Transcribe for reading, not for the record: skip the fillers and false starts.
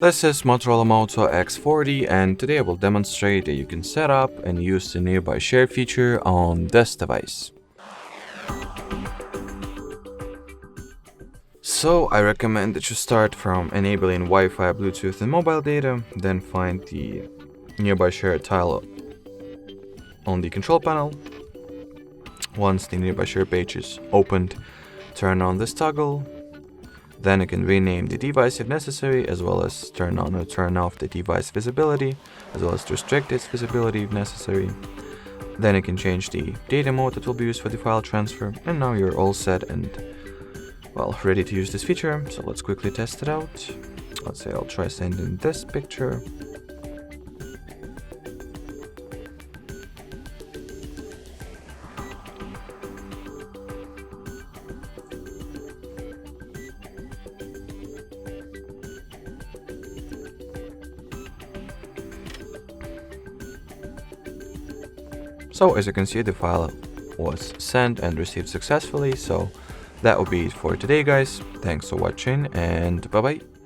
This is Motorola Moto X40, and today I will demonstrate that you can set up and use the nearby share feature on this device. So I recommend that you start from enabling Wi-Fi, Bluetooth and mobile data, then find the nearby share tile on the control panel. Once the nearby share page is opened, turn on this toggle. Then you can rename the device if necessary, as well as turn on or turn off the device visibility, as well as restrict its visibility if necessary. Then you can change the data mode that will be used for the file transfer, and now you're all set and, well, ready to use this feature. So let's quickly test it out. Let's say I'll try sending this picture. So as you can see, the file was sent and received successfully. So that will be it for today, guys. Thanks for watching, and bye bye.